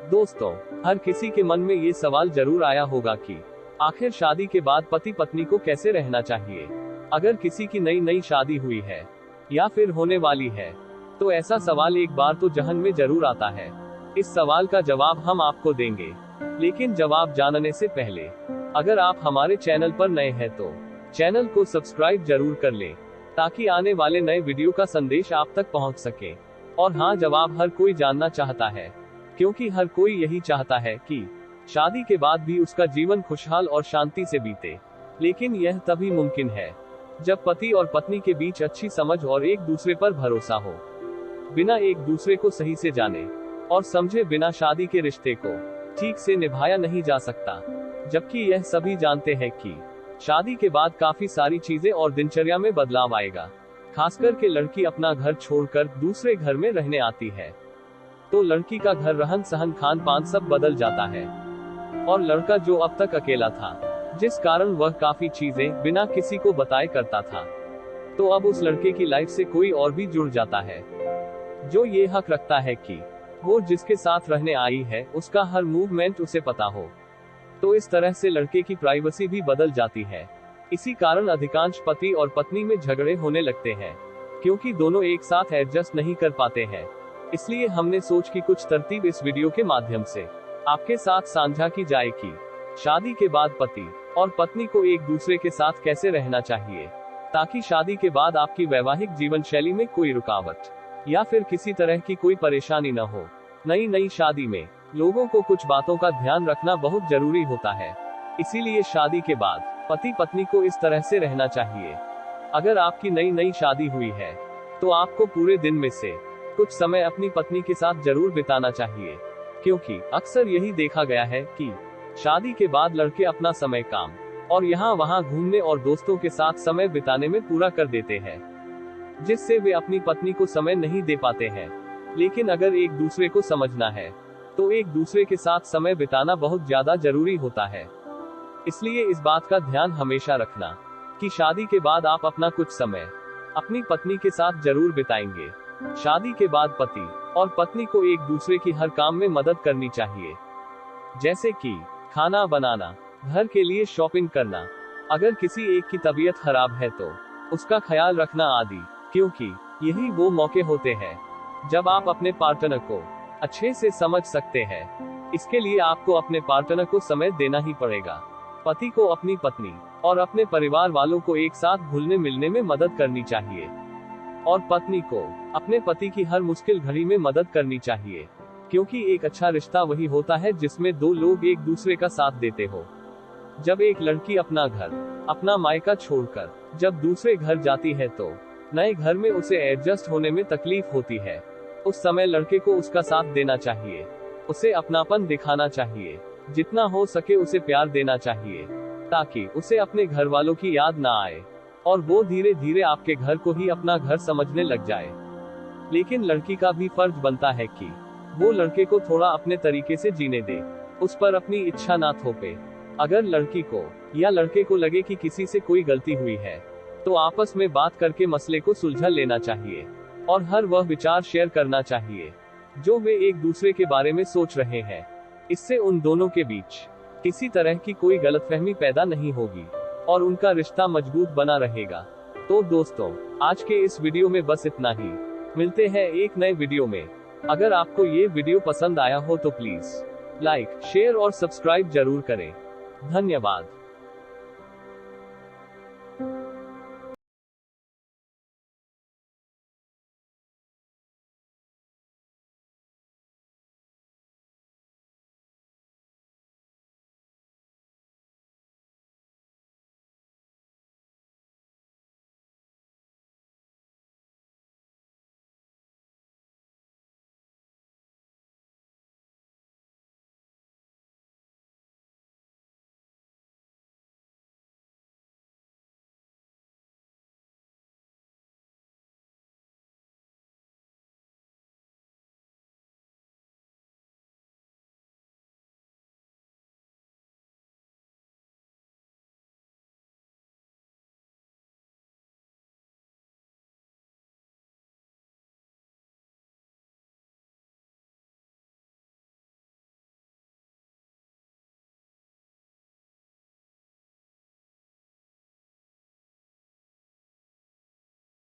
दोस्तों, हर किसी के मन में ये सवाल जरूर आया होगा कि आखिर शादी के बाद पति पत्नी को कैसे रहना चाहिए। अगर किसी की नई नई शादी हुई है या फिर होने वाली है, तो ऐसा सवाल एक बार तो जहन में जरूर आता है। इस सवाल का जवाब हम आपको देंगे, लेकिन जवाब जानने से पहले अगर आप हमारे चैनल पर नए हैं तो चैनल को सब्सक्राइब जरूर कर लें, ताकि आने वाले नए वीडियो का संदेश आप तक पहुंच सके। और हाँ, जवाब हर कोई जानना चाहता है, क्योंकि हर कोई यही चाहता है कि शादी के बाद भी उसका जीवन खुशहाल और शांति से बीते। लेकिन यह तभी मुमकिन है जब पति और पत्नी के बीच अच्छी समझ और एक दूसरे पर भरोसा हो। बिना एक दूसरे को सही से जाने और समझे बिना शादी के रिश्ते को ठीक से निभाया नहीं जा सकता। जबकि यह सभी जानते हैं कि शादी के बाद काफी सारी चीजें और दिनचर्या में बदलाव आएगा। खासकर के लड़की अपना घर छोड़कर दूसरे घर में रहने आती है, तो लड़की का घर रहन सहन खान पान सब बदल जाता है। और लड़का जो अब तक अकेला था, जिस कारण वह काफी चीजें बिना किसी को बताए करता था, तो अब उस लड़के की लाइफ से कोई और भी जुड़ जाता है, जो ये हक रखता है कि वो जिसके साथ रहने आई है उसका हर मूवमेंट उसे पता हो। तो इस तरह से लड़के की प्राइवेसी भी बदल जाती है। इसी कारण अधिकांश पति और पत्नी में झगड़े होने लगते हैं, क्योंकि दोनों एक साथ एडजस्ट नहीं कर पाते हैं। इसलिए हमने सोच की कुछ तरतीब इस वीडियो के माध्यम से आपके साथ साझा की जाए कि शादी के बाद पति और पत्नी को एक दूसरे के साथ कैसे रहना चाहिए, ताकि शादी के बाद आपकी वैवाहिक जीवन शैली में कोई रुकावट या फिर किसी तरह की कोई परेशानी न हो। नई शादी में लोगों को कुछ बातों का ध्यान रखना बहुत जरूरी होता है। इसीलिए शादी के बाद पति पत्नी को इस तरह से रहना चाहिए। अगर आपकी नई शादी हुई है, तो आपको पूरे दिन में से कुछ समय अपनी पत्नी के साथ जरूर बिताना चाहिए, क्योंकि अक्सर यही देखा गया है कि शादी के बाद लड़के अपना समय काम और यहाँ वहाँ घूमने और दोस्तों के साथ समय बिताने में पूरा कर देते हैं, जिससे वे अपनी पत्नी को समय नहीं दे पाते हैं। लेकिन अगर एक दूसरे को समझना है, तो एक दूसरे के साथ समय बिताना बहुत ज्यादा जरूरी होता है। इसलिए इस बात का ध्यान हमेशा रखना कि शादी के बाद आप अपना कुछ समय अपनी पत्नी के साथ जरूर बिताएंगे। शादी के बाद पति और पत्नी को एक दूसरे की हर काम में मदद करनी चाहिए, जैसे कि खाना बनाना, घर के लिए शॉपिंग करना, अगर किसी एक की तबीयत खराब है तो उसका ख्याल रखना आदि, क्योंकि यही वो मौके होते हैं जब आप अपने पार्टनर को अच्छे से समझ सकते हैं। इसके लिए आपको अपने पार्टनर को समय देना ही पड़ेगा। पति को अपनी पत्नी और अपने परिवार वालों को एक साथ घुलने मिलने में मदद करनी चाहिए, और पत्नी को अपने पति की हर मुश्किल घड़ी में मदद करनी चाहिए, क्योंकि एक अच्छा रिश्ता वही होता है जिसमें दो लोग एक दूसरे का साथ देते हो। जब एक लड़की अपना घर, अपना मायका छोड़कर जब दूसरे घर जाती है, तो नए घर में उसे एडजस्ट होने में तकलीफ होती है। उस समय लड़के को उसका साथ देना चाहिए, उसे अपनापन दिखाना चाहिए, जितना हो सके उसे प्यार देना चाहिए, ताकि उसे अपने घर वालों की याद ना आए और वो धीरे धीरे आपके घर को ही अपना घर समझने लग जाए। लेकिन लड़की का भी फर्ज बनता है कि वो लड़के को थोड़ा अपने तरीके से जीने दे, उस पर अपनी इच्छा ना थोपे। अगर लड़की को या लड़के को लगे कि किसी से कोई गलती हुई है, तो आपस में बात करके मसले को सुलझा लेना चाहिए और हर वह विचार शेयर करना चाहिए जो वे एक दूसरे के बारे में सोच रहे हैं। इससे उन दोनों के बीच किसी तरह की कोई गलतफहमी पैदा नहीं होगी और उनका रिश्ता मजबूत बना रहेगा। तो दोस्तों, आज के इस वीडियो में बस इतना ही। मिलते हैं एक नए वीडियो में। अगर आपको ये वीडियो पसंद आया हो तो प्लीज लाइक, शेयर और सब्सक्राइब जरूर करें। धन्यवाद।